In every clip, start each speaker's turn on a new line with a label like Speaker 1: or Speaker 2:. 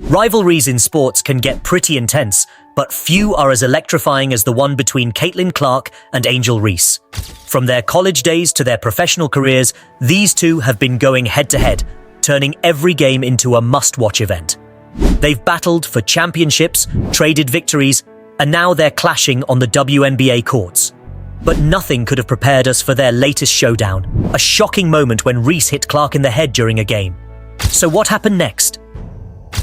Speaker 1: Rivalries in sports can get pretty intense, but few are as electrifying as the one between Caitlin Clark and Angel Reese. From their college days to their professional careers, these two have been going head-to-head, turning every game into a must-watch event. They've battled for championships, traded victories, and now they're clashing on the WNBA courts. But nothing could have prepared us for their latest showdown, a shocking moment when Reese hit Clark in the head during a game. So what happened next?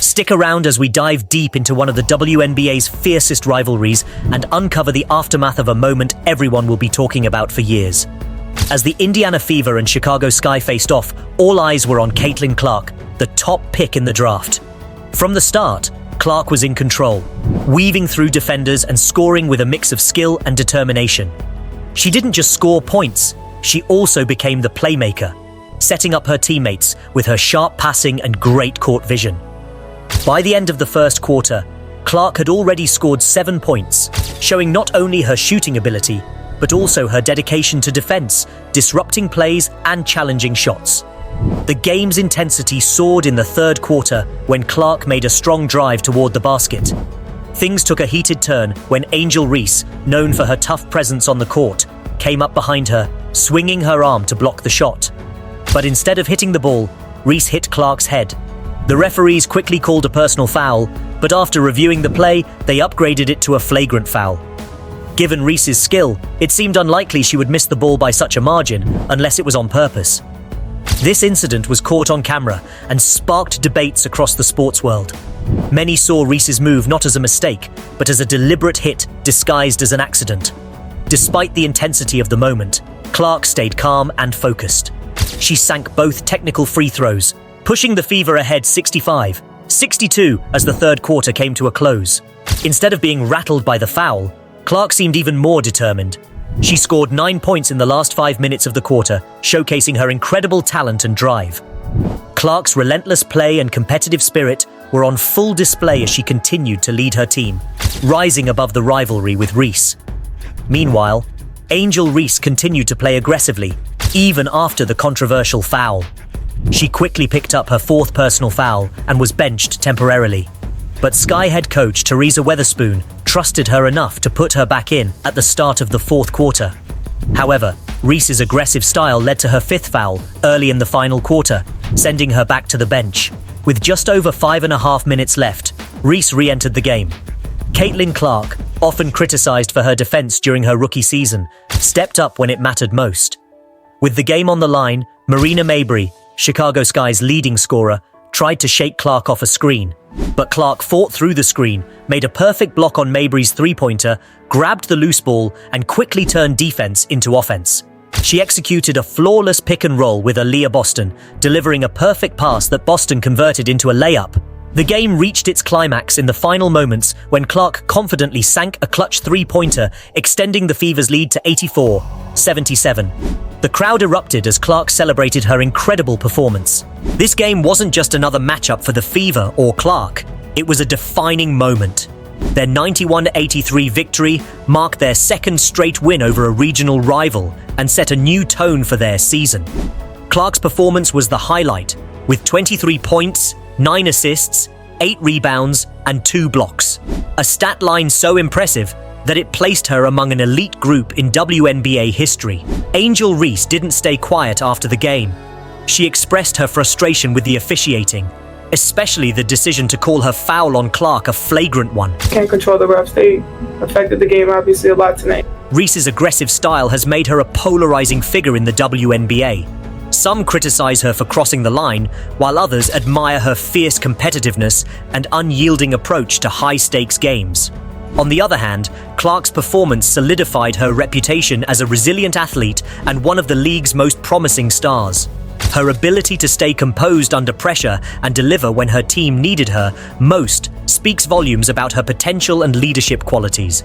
Speaker 1: Stick around as we dive deep into one of the WNBA's fiercest rivalries and uncover the aftermath of a moment everyone will be talking about for years. As the Indiana Fever and Chicago Sky faced off, all eyes were on Caitlin Clark, the top pick in the draft. From the start, Clark was in control, weaving through defenders and scoring with a mix of skill and determination. She didn't just score points, she also became the playmaker, setting up her teammates with her sharp passing and great court vision. By the end of the first quarter, Clark had already scored 7 points, showing not only her shooting ability, but also her dedication to defense, disrupting plays and challenging shots. The game's intensity soared in the third quarter when Clark made a strong drive toward the basket. Things took a heated turn when Angel Reese, known for her tough presence on the court, came up behind her, swinging her arm to block the shot. But instead of hitting the ball, Reese hit Clark's head. The referees quickly called a personal foul, but after reviewing the play, they upgraded it to a flagrant foul. Given Reese's skill, it seemed unlikely she would miss the ball by such a margin unless it was on purpose. This incident was caught on camera and sparked debates across the sports world. Many saw Reese's move not as a mistake, but as a deliberate hit disguised as an accident. Despite the intensity of the moment, Clark stayed calm and focused. She sank both technical free throws, pushing the Fever ahead 65-62 as the third quarter came to a close. Instead of being rattled by the foul, Clark seemed even more determined. She scored 9 points in the last 5 minutes of the quarter, showcasing her incredible talent and drive. Clark's relentless play and competitive spirit were on full display as she continued to lead her team, rising above the rivalry with Reese. Meanwhile, Angel Reese continued to play aggressively, even after the controversial foul. She quickly picked up her fourth personal foul and was benched temporarily. But Sky head coach Teresa Weatherspoon trusted her enough to put her back in at the start of the fourth quarter. However, Reese's aggressive style led to her fifth foul early in the final quarter, sending her back to the bench. With just over 5.5 minutes left, Reese re-entered the game. Caitlin Clark, often criticized for her defense during her rookie season, stepped up when it mattered most. With the game on the line, Marina Mabrey, Chicago Sky's leading scorer, tried to shake Clark off a screen, but Clark fought through the screen, made a perfect block on Mabrey's three-pointer, grabbed the loose ball, and quickly turned defense into offense. She executed a flawless pick-and-roll with Aaliyah Boston, delivering a perfect pass that Boston converted into a layup. The game reached its climax in the final moments when Clark confidently sank a clutch three-pointer, extending the Fever's lead to 84-77. The crowd erupted as Clark celebrated her incredible performance. This game wasn't just another matchup for the Fever or Clark, it was a defining moment. Their 91-83 victory marked their second straight win over a regional rival and set a new tone for their season. Clark's performance was the highlight, with 23 points, 9 assists, 8 rebounds, and 2 blocks. A stat line so impressive that it placed her among an elite group in WNBA history. Angel Reese didn't stay quiet after the game. She expressed her frustration with the officiating, especially the decision to call her foul on Clark a flagrant one.
Speaker 2: Can't control the refs. They affected the game obviously a lot tonight.
Speaker 1: Reese's aggressive style has made her a polarizing figure in the WNBA. Some criticize her for crossing the line, while others admire her fierce competitiveness and unyielding approach to high-stakes games. On the other hand, Clark's performance solidified her reputation as a resilient athlete and one of the league's most promising stars. Her ability to stay composed under pressure and deliver when her team needed her most speaks volumes about her potential and leadership qualities.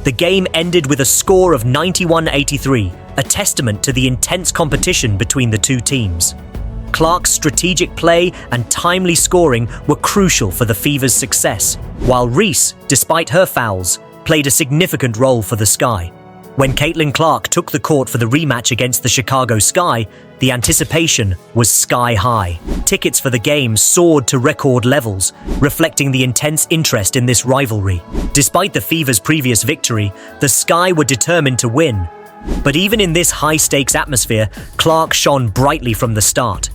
Speaker 1: The game ended with a score of 91-83, a testament to the intense competition between the two teams. Clark's strategic play and timely scoring were crucial for the Fever's success, while Reese, despite her fouls, played a significant role for the Sky. When Caitlin Clark took the court for the rematch against the Chicago Sky, the anticipation was sky high. Tickets for the game soared to record levels, reflecting the intense interest in this rivalry. Despite the Fever's previous victory, the Sky were determined to win. But even in this high-stakes atmosphere, Clark shone brightly from the start.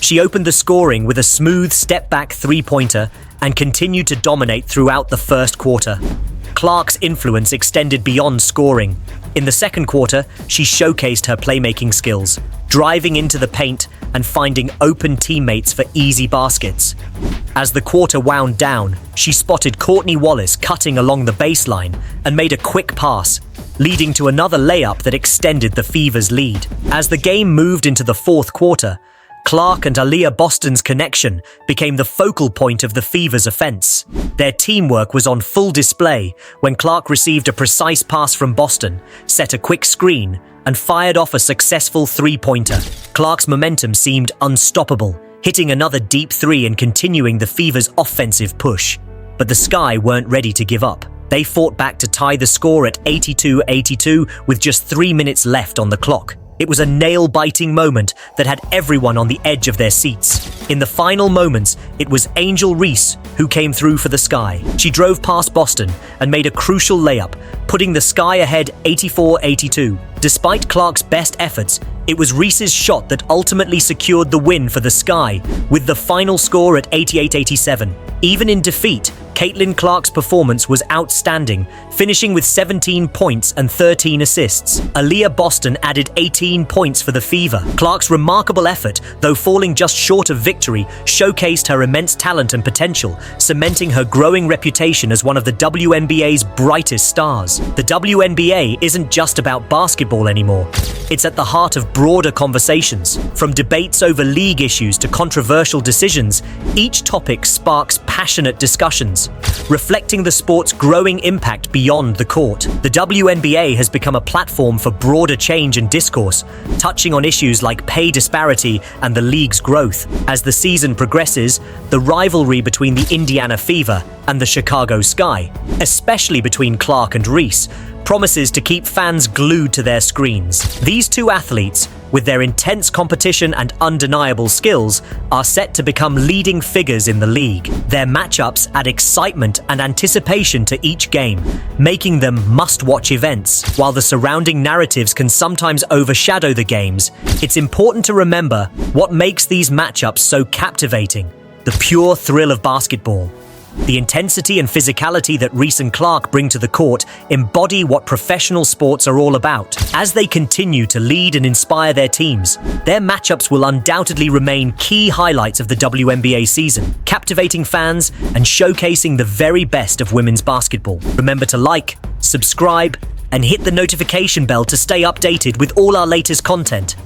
Speaker 1: She opened the scoring with a smooth step-back three-pointer and continued to dominate throughout the first quarter. Clark's influence extended beyond scoring. In the second quarter, she showcased her playmaking skills, driving into the paint and finding open teammates for easy baskets. As the quarter wound down, she spotted Courtney Wallace cutting along the baseline and made a quick pass, leading to another layup that extended the Fever's lead. As the game moved into the fourth quarter, Clark and Aaliyah Boston's connection became the focal point of the Fever's offense. Their teamwork was on full display when Clark received a precise pass from Boston, set a quick screen, and fired off a successful three-pointer. Clark's momentum seemed unstoppable, hitting another deep three and continuing the Fever's offensive push. But the Sky weren't ready to give up. They fought back to tie the score at 82-82 with just 3 minutes left on the clock. It was a nail-biting moment that had everyone on the edge of their seats. In the final moments, it was Angel Reese who came through for the Sky. She drove past Boston and made a crucial layup, putting the Sky ahead 84-82. Despite Clark's best efforts, it was Reese's shot that ultimately secured the win for the Sky, with the final score at 88-87. Even in defeat, Caitlin Clark's performance was outstanding, finishing with 17 points and 13 assists. Aaliyah Boston added 18 points for the Fever. Clark's remarkable effort, though falling just short of victory, showcased her immense talent and potential, cementing her growing reputation as one of the WNBA's brightest stars. The WNBA isn't just about basketball anymore. It's at the heart of broader conversations. From debates over league issues to controversial decisions, each topic sparks passionate discussions, reflecting the sport's growing impact beyond the court. The WNBA has become a platform for broader change and discourse, touching on issues like pay disparity and the league's growth. As the season progresses, the rivalry between the Indiana Fever and the Chicago Sky, especially between Clark and Reese, promises to keep fans glued to their screens. These two athletes, with their intense competition and undeniable skills, are set to become leading figures in the league. Their matchups add excitement and anticipation to each game, making them must-watch events. While the surrounding narratives can sometimes overshadow the games, it's important to remember what makes these matchups so captivating: the pure thrill of basketball. The intensity and physicality that Reese and Clark bring to the court embody what professional sports are all about. As they continue to lead and inspire their teams, their matchups will undoubtedly remain key highlights of the WNBA season, captivating fans and showcasing the very best of women's basketball. Remember to like, subscribe, and hit the notification bell to stay updated with all our latest content.